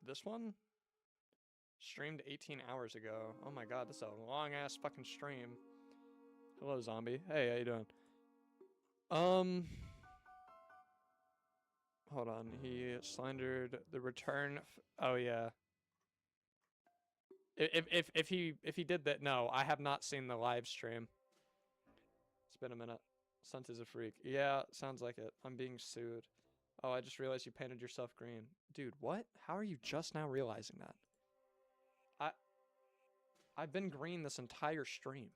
this one? Streamed 18 hours ago. Oh my god, this is a long-ass fucking stream. Hello, Zombie. Hey, how you doing? Hold on. He slandered the return. Oh yeah. If he did that, no, I have not seen the live stream. It's been a minute. Sunt is a freak. Yeah, sounds like it. I'm being sued. Oh, I just realized you painted yourself green. Dude, what? How are you just now realizing that? I've been green this entire stream.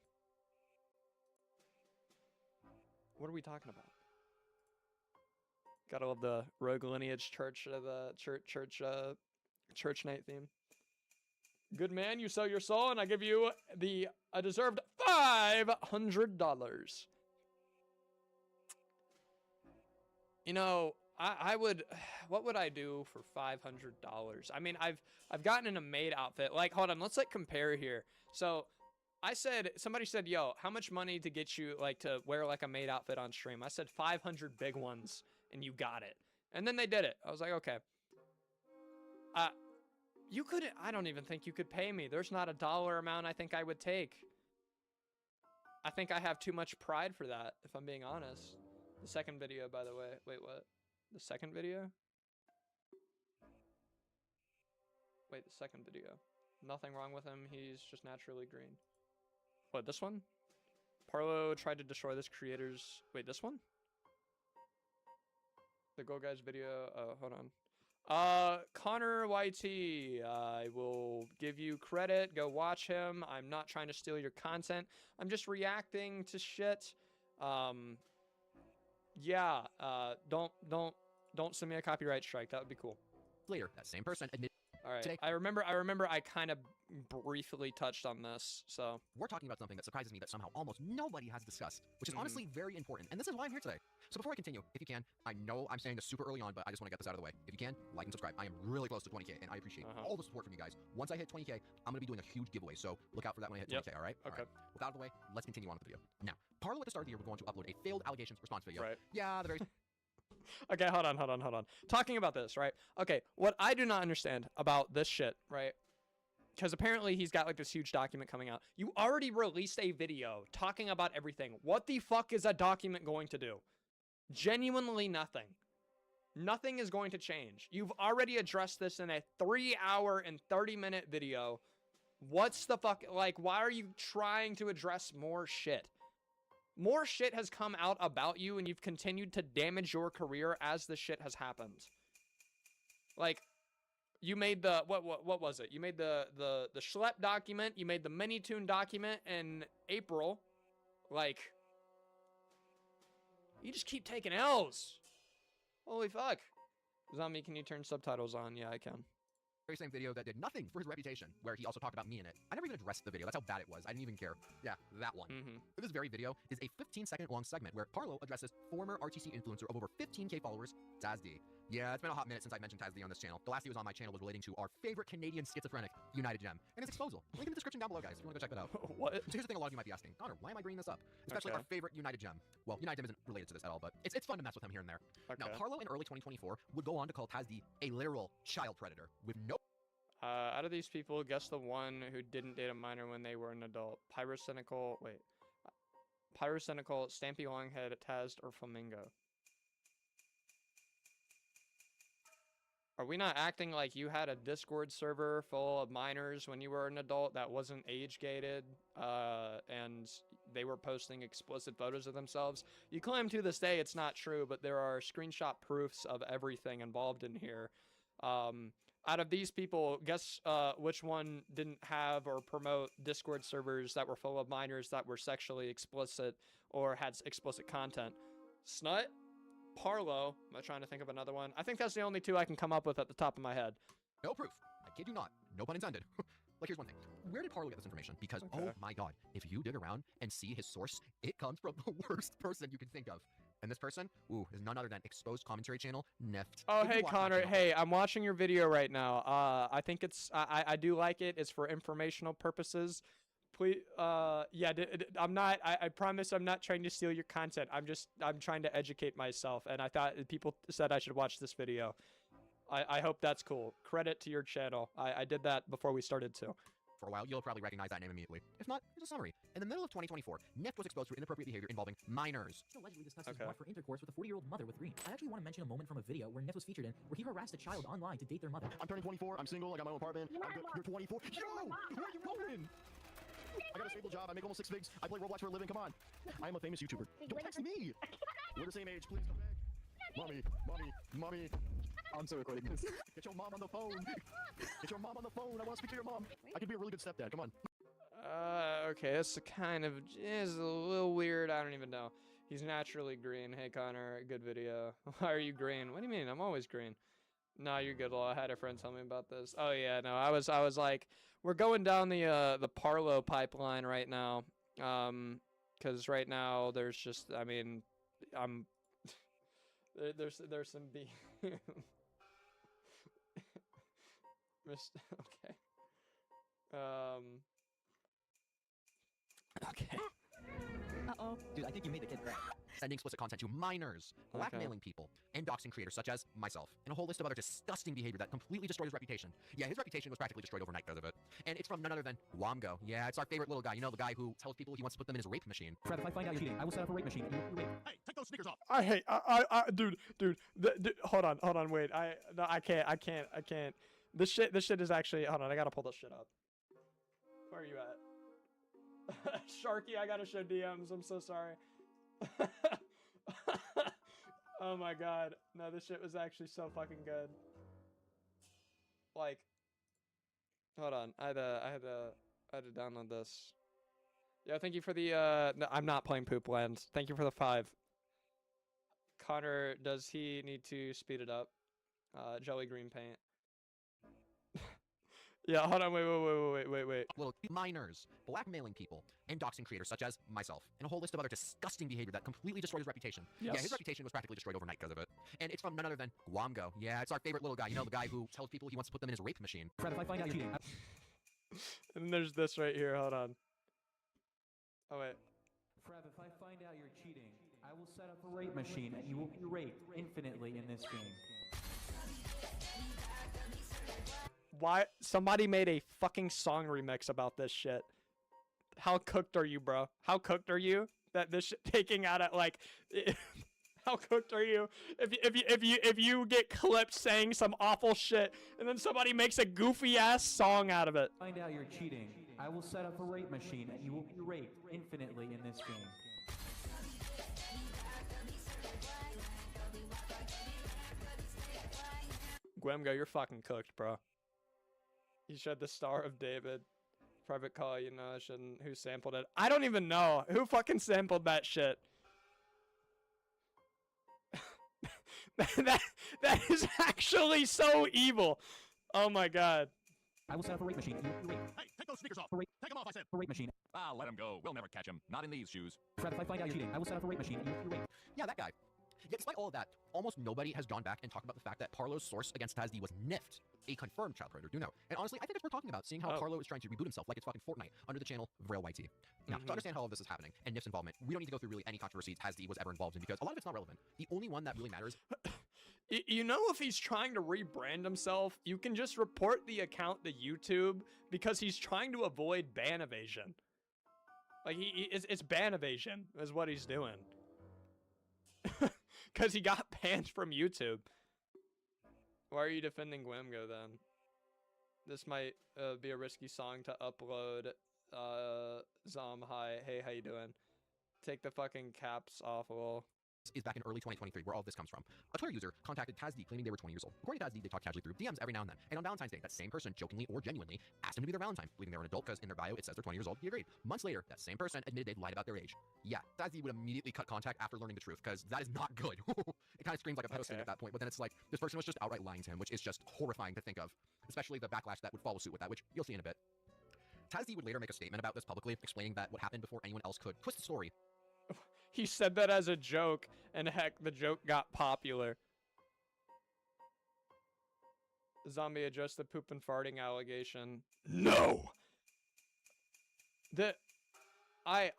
What are we talking about? Gotta love the Rogue Lineage church night theme. Good man, you sell your soul, and I give you a deserved $500. You know, I would. What would I do for $500? I mean, I've gotten in a maid outfit. Like, hold on, let's like compare here. So, somebody said, yo, how much money to get you like to wear like a maid outfit on stream? I said 500 big ones, and you got it. And then they did it. I was like, okay. You couldn't. I don't even think you could pay me. There's not a dollar amount I think I would take. I think I have too much pride for that, if I'm being honest. The second video, by the way. Wait, what? The second video? Wait, the second video. Nothing wrong with him. He's just naturally green. What, this one? Parlo tried to destroy this creator's... Wait, this one? The Go Guys video. Oh, hold on. Connor YT. I will give you credit. Go watch him. I'm not trying to steal your content. I'm just reacting to shit. Yeah, don't send me a copyright strike. That would be cool. Later, that same person admitted. All right. Today, I remember I kind of briefly touched on this, so. We're talking about something that surprises me that somehow almost nobody has discussed, which is honestly very important. And this is why I'm here today. So before I continue, if you can, I know I'm saying this super early on, but I just want to get this out of the way. If you can, like and subscribe. I am really close to 20K, and I appreciate all the support from you guys. Once I hit 20K, I'm going to be doing a huge giveaway, so look out for that when I hit 20K, all right? Okay. All right. With that out of the way, let's continue on with the video. Now, Parlo at the start of the year, we're going to upload a failed allegations response video. Right. Yeah, the very... Okay, hold on. Talking about this, right? Okay, what I do not understand about this shit, right? Because apparently he's got like this huge document coming out. You already released a video talking about everything. What the fuck is a document going to do? Genuinely nothing. Nothing is going to change. You've already addressed this in a 3-hour and 30-minute video. What's the fuck? Like, why are you trying to address more shit? More shit has come out about you, and you've continued to damage your career as the shit has happened. Like, you made the what was it? You made the Schlep document. You made the Minitune document in April. Like, you just keep taking L's. Holy fuck. Zombie, can you turn subtitles on? Yeah, I can. Very same video that did nothing for his reputation, where he also talked about me in it. I never even addressed the video. That's how bad it was. I didn't even care. Yeah, that one. This very video is a 15-second long segment where Parlo addresses former RTC influencer of over 15K followers, TazD. Yeah, it's been a hot minute since I mentioned TazD on this channel. The last video was on my channel was relating to our favorite Canadian schizophrenic, United Gem, and his exposal. Link in the description down below, guys, if you want to go check that out. What? So here's the thing a lot of you might be asking. Connor, why am I bringing this up? Especially our favorite United Gem. Well, United Gem isn't related to this at all, but it's fun to mess with him here and there. Now, Parlo in early 2024 would go on to call TazD a literal child predator with no... Out of these people, guess the one who didn't date a minor when they were an adult. Pyrocynical, Stampy Longhead, TazD, or Flamingo? Are we not acting like you had a Discord server full of minors when you were an adult that wasn't age-gated, and they were posting explicit photos of themselves? You claim to this day it's not true, but there are screenshot proofs of everything involved in here. Out of these people, guess which one didn't have or promote Discord servers that were full of minors that were sexually explicit or had explicit content? Snut? Parlo? Am I trying to think of another one? I think that's the only two I can come up with at the top of my head. No proof. I kid you not. No pun intended. Like, here's one thing. Where did Parlo get this information? Because, oh my god, if you dig around and see his source, it comes from the worst person you can think of. And this person, is none other than Exposed Commentary Channel, Neft. Oh, hey, Connor. Hey, I'm watching your video right now. I think it's, I do like it. It's for informational purposes. Please, yeah, I promise I'm not trying to steal your content. I'm trying to educate myself. And I thought people said I should watch this video. I hope that's cool. Credit to your channel. I did that before we started too. For a while, you'll probably recognize that name immediately. If not, here's a summary. In the middle of 2024, Nift was exposed to inappropriate behavior involving minors. Allegedly discussed his want for intercourse with a 40-year-old mother with Green. I actually want to mention a moment from a video where Nift was featured in, where he harassed a child online to date their mother. I'm turning 24, I'm single, I got my own apartment. You're 24? Yo! Where are you going? I got a stable job, I make almost 6 figs, I play Roblox for a living, come on. I am a famous YouTuber. Don't text me! We're the same age, please come back. Mommy. I'm still recording this. Get your mom on the phone. Get your mom on the phone. I want to speak to your mom. I could be a really good stepdad. Come on. Okay, this is a little weird. I don't even know. He's naturally green. Hey, Connor, good video. Why are you green? What do you mean? I'm always green. No, you're good. I had a friend tell me about this. Oh yeah, no, I was like, we're going down the Parlo pipeline right now. Because right now there's just, I mean, there's some okay. Okay. Uh-oh. Dude, I think you made the kid cry. Sending explicit content to minors, blackmailing people, and doxing creators such as myself, and a whole list of other disgusting behavior that completely destroyed his reputation. Yeah, his reputation was practically destroyed overnight because of it. And it's from none other than Womgo. Yeah, it's our favorite little guy. You know, the guy who tells people he wants to put them in his rape machine. Fred, if I find out you're cheating, I will set up a rape machine and you will be raped. Hey, take those sneakers off. I hate, dude, hold on, wait, no, I can't. This shit is actually, hold on, I gotta pull this shit up. Where are you at? Sharky, I gotta show DMs, I'm so sorry. Oh my god, no, this shit was actually so fucking good. Like, hold on, I had to download this. Yeah, thank you for the, no, I'm not playing Poop Land. Thank you for the 5. Connor, does he need to speed it up? Jelly green paint. Yeah, hold on, wait. Little minors, blackmailing people, and doxing creators such as myself, and a whole list of other disgusting behavior that completely destroyed his reputation. Yes. Yeah, his reputation was practically destroyed overnight because of it. And it's from none other than Womgo. Yeah, it's our favorite little guy. You know, the guy who tells people he wants to put them in his rape machine. Fred, if I find out you're cheating, And there's this right here, hold on. Oh, wait. Fred, if I find out you're cheating, I will set up a rape machine and you will be raped infinitely in this game. Why? Somebody made a fucking song remix about this shit. How cooked are you, bro? How cooked are you? That this shit taking out at like, how cooked are you? If you get clipped saying some awful shit and then somebody makes a goofy ass song out of it. Find out you're cheating, I will set up a rape machine and you will be raped infinitely in this game. Gwemgo, you're fucking cooked, bro. You shed the Star of David. Private call, you know, I shouldn't. Who sampled it? I don't even know. Who fucking sampled that shit? that is actually so evil. Oh my god. I will set up a rape machine. You will be raped. Hey, take those sneakers off. Take them off, I said. A rape machine. Ah, let him go. We'll never catch him. Not in these shoes. Fred, if I find out you're cheating, I will set up a rape machine and you will be raped. Yeah, that guy. Yet despite all of that, almost nobody has gone back and talked about the fact that Parlo's source against TazD was Nift, a confirmed child predator. Do know. And honestly, I think it's worth talking about, seeing how Parlo is trying to reboot himself like it's fucking Fortnite under the channel VrailYT. Now, to understand how all of this is happening and Nift's involvement, we don't need to go through really any controversies TazD was ever involved in because a lot of it's not relevant. The only one that really matters. You know, if he's trying to rebrand himself, you can just report the account to YouTube because he's trying to avoid ban evasion. Like, it's ban evasion is what he's doing. Because he got banned from YouTube. Why are you defending Gwemgo then? This might be a risky song to upload. Hi, hey, how you doing? Take the fucking caps off a little. Is back in early 2023, where all this comes from. A Twitter user contacted TazD claiming they were 20 years old. According to TazD, they talk casually through DMs every now and then. And on Valentine's Day, that same person jokingly or genuinely asked him to be their Valentine, believing they were an adult because in their bio it says they're 20 years old. He agreed. Months later, that same person admitted they'd lied about their age. Yeah, TazD would immediately cut contact after learning the truth because that is not good. It kind of screams like a pedo sting at that point, but then it's like this person was just outright lying to him, which is just horrifying to think of, especially the backlash that would follow suit with that, which you'll see in a bit. TazD would later make a statement about this publicly, explaining that what happened before anyone else could twist the story. He said that as a joke, and heck, the joke got popular. Zombie addressed the poop and farting allegation. No! I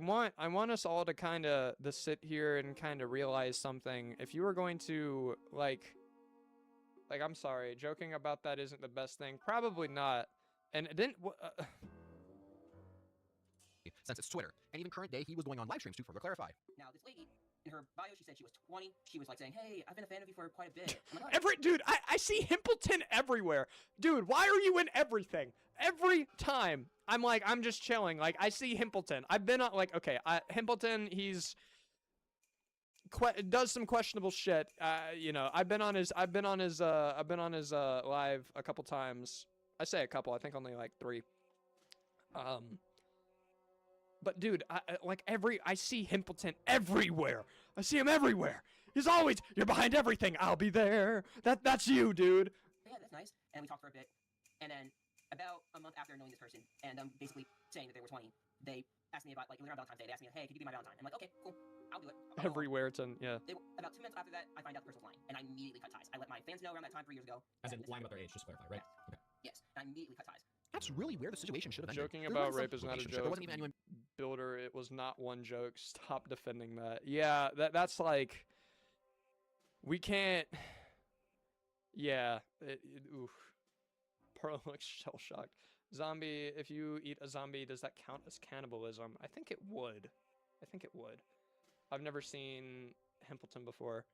want us all to kind of sit here and kind of realize something. If you were going to, like, Like, I'm sorry, joking about that isn't the best thing. Probably not. And it didn't. Since it's Twitter, and even current day, he was going on live streams to further clarify. Now, this lady, in her bio, she said she was 20. She was like saying, "Hey, I've been a fan of you for quite a bit." I'm like, "Oh." Dude, I see Himpleton everywhere. Dude, why are you in everything? Every time I'm just chilling. Like, I see Himpleton. I've been on, like, okay, Himpleton, he's does some questionable shit. You know, I've been on his live a couple times. I say a couple, I think only like 3. But dude, I see Himpleton everywhere. I see him everywhere. He's always, you're behind everything. I'll be there. That's you, dude. Yeah, that's nice. And we talked for a bit. And then about a month after knowing this person and basically saying that they were 20, they asked me about, like, it was around Valentine's Day. They asked me, "Hey, could you be my Valentine?" I'm like, "Okay, cool. I'll do it." Everywhere, it's in, yeah. About 2 minutes after that, I find out the person was lying, and I immediately cut ties. I let my fans know around that time 3 years ago. As in lying about their age, just to clarify, right? Yes. Okay. Yes, and I immediately cut ties. That's really where the situation should have ended. Joking about rape is not a joke. There wasn't even anyone. Builder, it was not one joke. Stop defending that. Yeah, that's like, we can't. Yeah. Oof. Parlo looks shell shocked. Zombie, if you eat a zombie, does that count as cannibalism? I think it would. I've never seen Himpleton before.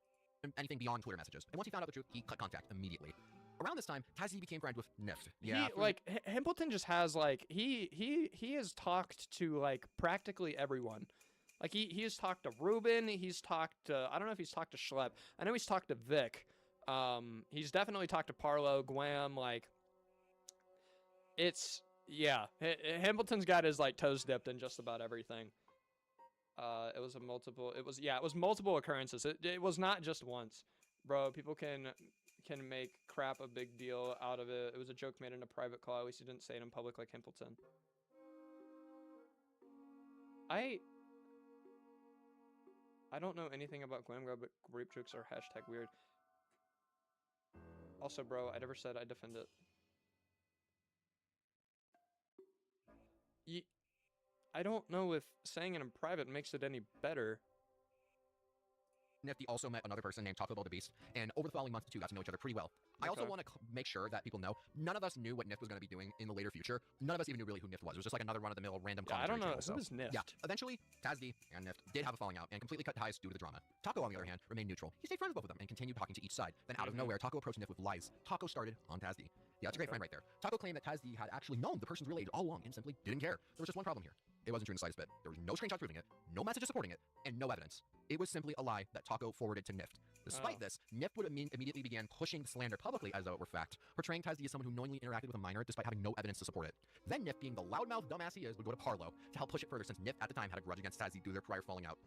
Anything beyond Twitter messages. And once he found out the truth, he cut contact immediately. Around this time, TazD became friends with Nift. Yeah. Himpleton just has, like, he has talked to, like, practically everyone. Like, he has talked to Ruben, he's talked to, I don't know if he's talked to Schlep. I know he's talked to Vic. He's definitely talked to Parlo, Guam, like, it's, yeah. Himpleton's got his, like, toes dipped in just about everything. It was multiple occurrences. It was not just once. Bro, people can make crap a big deal out of it. It was a joke made in a private call. At least he didn't say it in public like Himpleton. I don't know anything about glam grab, but rape jokes are hashtag weird. Also, bro, I never said I defend it. I don't know if saying it in private makes it any better. Nifty also met another person named Taco Bell the Beast, and over the following months, the two got to know each other pretty well. I also want to make sure that people know none of us knew what Nift was going to be doing in the later future. None of us even knew really who Nift was. It was just like another run-of-the-mill random commentary I don't know. channel, Who is Nift? Yeah, eventually, TazD and Nift did have a falling out and completely cut ties due to the drama. Taco, on the other hand, remained neutral. He stayed friends with both of them and continued talking to each side. Then out of nowhere, Taco approached Nift with lies. Taco started on TazD. Yeah, that's a great friend right there. Taco claimed that TazD had actually known the person's real age all along and simply didn't care. There was just one problem here. It wasn't true in the slightest bit. There was no screenshots proving it, no messages supporting it, and no evidence. It was simply a lie that Taco forwarded to Nift. Despite this, Nift would immediately began pushing the slander publicly as though it were fact, portraying TazD as someone who knowingly interacted with a minor despite having no evidence to support it. Then Nift, being the loudmouth dumbass he is, would go to Parlo to help push it further since Nift at the time had a grudge against TazD due to their prior falling out.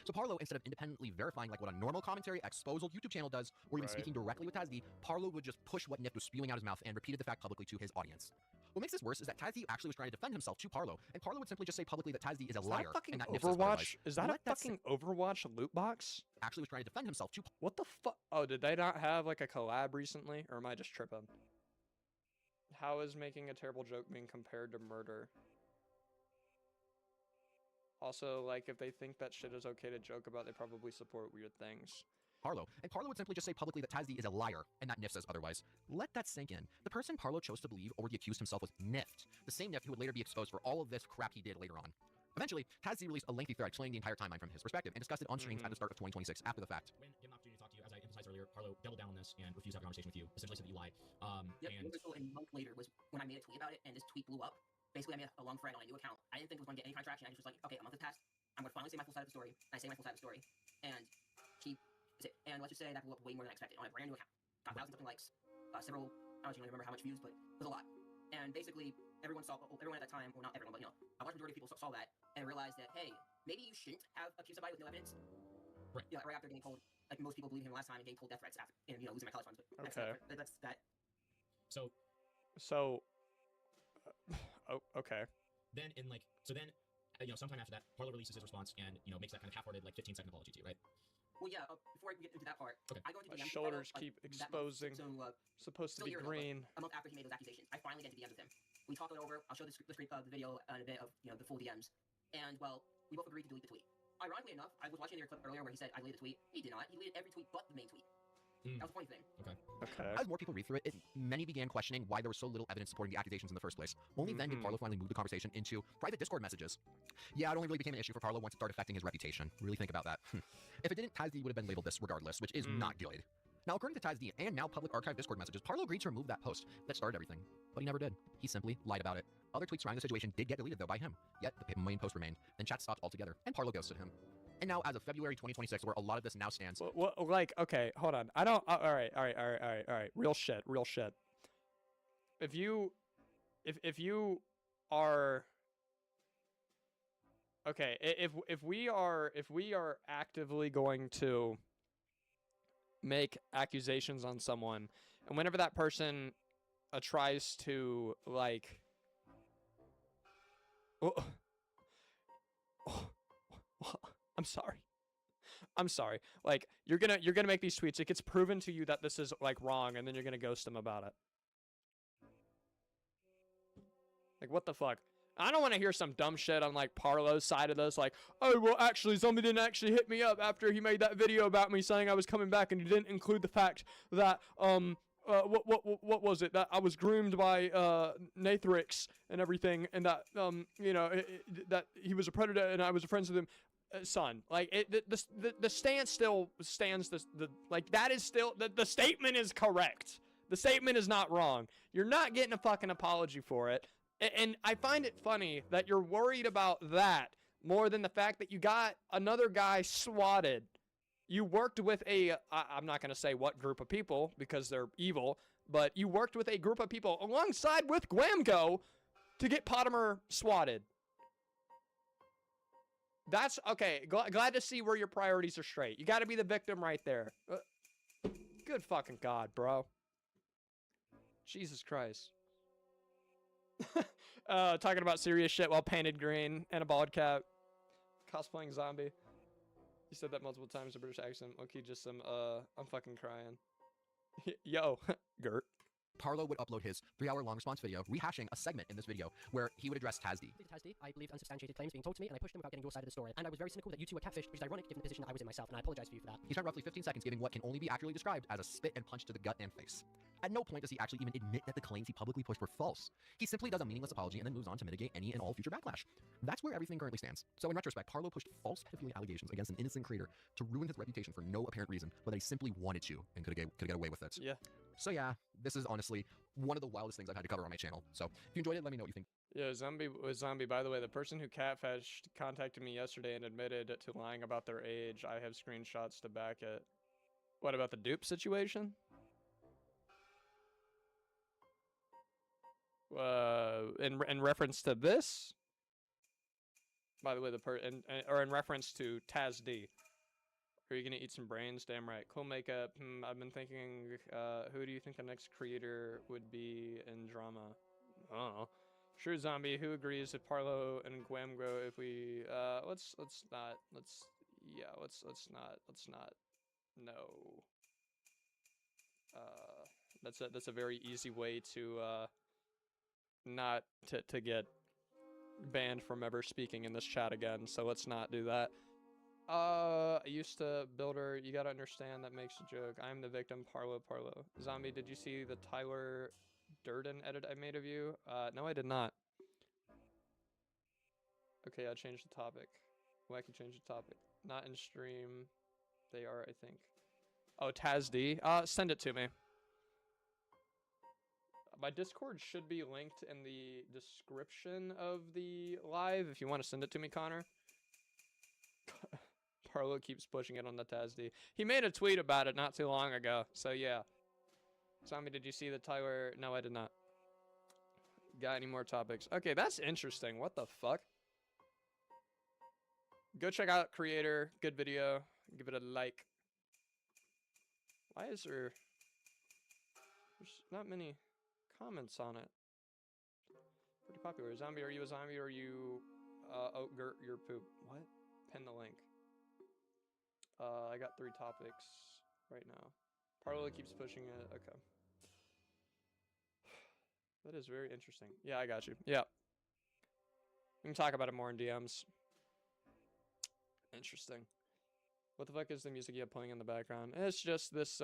So Parlo, instead of independently verifying like what a normal commentary exposal YouTube channel does, or even speaking directly with TazD, Parlo would just push what Nift was spewing out his mouth and repeated the fact publicly to his audience. What makes this worse is that TazD actually was trying to defend himself to Parlo, and Parlo would simply just say publicly that TazD is a liar. Fucking and that Overwatch? Is that a fucking Overwatch loot box? Actually was trying to defend himself to. What the fuck? Oh, did they not have like a collab recently, or am I just tripping? How is making a terrible joke being compared to murder? Also, like, if they think that shit is okay to joke about, they probably support weird things. Parlo, and Parlo would simply just say publicly that TazD is a liar, and that Nift says otherwise. Let that sink in. The person Parlo chose to believe already accused himself was Nift, the same Nift who would later be exposed for all of this crap he did later on. Eventually, TazD released a lengthy thread explaining the entire timeline from his perspective, and discussed it on streams at the start of 2026 after the fact. When given an opportunity to talk to you, as I emphasized earlier, Parlo doubled down on this and refused to have a conversation with you, essentially said that you lied. And a month later was when I made a tweet about it, and this tweet blew up. Basically, I made a long thread on a new account. I didn't think it was going to get any kind of traction. I just was like, okay, a month has passed. I'm going to finally say my full side of the story. And I say my full side of the story. And and let's just say that blew up way more than I expected on a brand new account. Got thousands of likes, several, I don't even remember how much views, but it was a lot. And basically, everyone at that time, well, not everyone, but you know, a large majority of people saw that and realized that, hey, maybe you shouldn't have accused somebody with no evidence. Right. Yeah, right after getting told, like most people believed him last time and getting told death threats after, and you know, losing my college funds. But okay. That's that. So. Okay. Then sometime after that, Parlo releases his response and, you know, makes that kind of half-hearted, like, 15-second apology to you, right? Well, yeah, before I can get into that part, okay. I go into my DMs shoulders Parlo, keep exposing. Supposed to be green. A month after he made those accusations, I finally get into DMs with him. We talk it over. I'll show the video in a bit of, you know, the full DMs. And, well, we both agreed to delete the tweet. Ironically enough, I was watching your clip earlier where he said I deleted the tweet. He did not. He deleted every tweet but the main tweet. That was the funny thing. Okay. As more people read through it, many began questioning why there was so little evidence supporting the accusations in the first place. Only then did Parlo finally move the conversation into private Discord messages. Yeah, it only really became an issue for Parlo once it started affecting his reputation. Really think about that. If it didn't, TazD would have been labeled this regardless, which is not good. Now, according to TazD and now public archive Discord messages, Parlo agreed to remove that post that started everything, but he never did. He simply lied about it. Other tweets surrounding the situation did get deleted, though, by him. Yet, the main post remained. Then chat stopped altogether, and Parlo ghosted him. And now, as of February 2026, where a lot of this now stands... Well, like, okay, hold on. I don't... all right. Real shit. If you are... Okay, if we are actively going to make accusations on someone, and whenever that person tries to, like... I'm sorry. Like, you're gonna make these tweets. It gets proven to you that this is, like, wrong, and then you're gonna ghost them about it. Like, what the fuck? I don't want to hear some dumb shit on, like, Parlo's side of this. Like, oh, well, actually, Zombie didn't actually hit me up after he made that video about me saying I was coming back, and he didn't include the fact that, what was it? That I was groomed by, Nathrix and everything, and that, you know, that he was a predator and I was friends with him. Son, like, the stance still stands, like, that is still, the statement is correct. The statement is not wrong. You're not getting a fucking apology for it. And I find it funny that you're worried about that more than the fact that you got another guy swatted. You worked with I'm not going to say what group of people because they're evil, but you worked with a group of people alongside with Gwamgo to get Potimer swatted. That's okay. Glad to see where your priorities are straight. You got to be the victim right there. Good fucking God, bro. Jesus Christ. Talking about serious shit while painted green and a bald cap. Cosplaying Zombie. You said that multiple times in British accent. Okay, just some, I'm fucking crying. Yo, Gert. Parlo would upload his 3-hour-long response video rehashing a segment in this video where he would address TazD. TazD, I believed unsubstantiated claims being told to me, and I pushed them without getting your side of the story. And I was very cynical that you two were catfished, which is ironic given the position that I was in myself, and I apologize to you for that. He spent roughly 15 seconds giving what can only be accurately described as a spit and punch to the gut and face. At no point does he actually even admit that the claims he publicly pushed were false. He simply does a meaningless apology and then moves on to mitigate any and all future backlash. That's where everything currently stands. So in retrospect, Parlo pushed false pedophilia allegations against an innocent creator to ruin his reputation for no apparent reason, but that he simply wanted to and could get away with it. Yeah. So yeah, this is honestly one of the wildest things I've had to cover on my channel. So if you enjoyed it, let me know what you think. Yeah, Zombie, by the way, the person who catfished contacted me yesterday and admitted to lying about their age. I have screenshots to back it. What about the dupe situation? In reference to this? By the way, or in reference to TazD. Are you gonna eat some brains? Damn right. Cool makeup. I've been thinking, who do you think the next creator would be in drama? I don't know. Sure, Zombie. Who agrees with Parlo and Gwamgo if we, let's not. No. That's a very easy way to, not to get banned from ever speaking in this chat again, so let's not do that. I used to builder, you gotta understand that makes a joke. I'm the victim, Parlo. Zombie, did you see the Tyler Durden edit I made of you? No, I did not. Okay, I changed the topic. Well, I can change the topic. Not in stream. They are, I think. Oh, TazD. Send it to me. My Discord should be linked in the description of the live if you want to send it to me, Connor. Parlo keeps pushing it on the TazD. He made a tweet about it not too long ago, so yeah. Zombie, did you see the Tyler? No, I did not. Got any more topics? Okay, that's interesting. What the fuck? Go check out Creator. Good video. Give it a like. Why is there... There's not many comments on it. Pretty popular. Zombie, are you a zombie or are you... oh, Gert, your poop. What? Pin the link. I got 3 topics right now. Parlo keeps pushing it. Okay. That is very interesting. Yeah, I got you. Yeah. We can talk about it more in DMs. Interesting. What the fuck is the music you have playing in the background? It's just this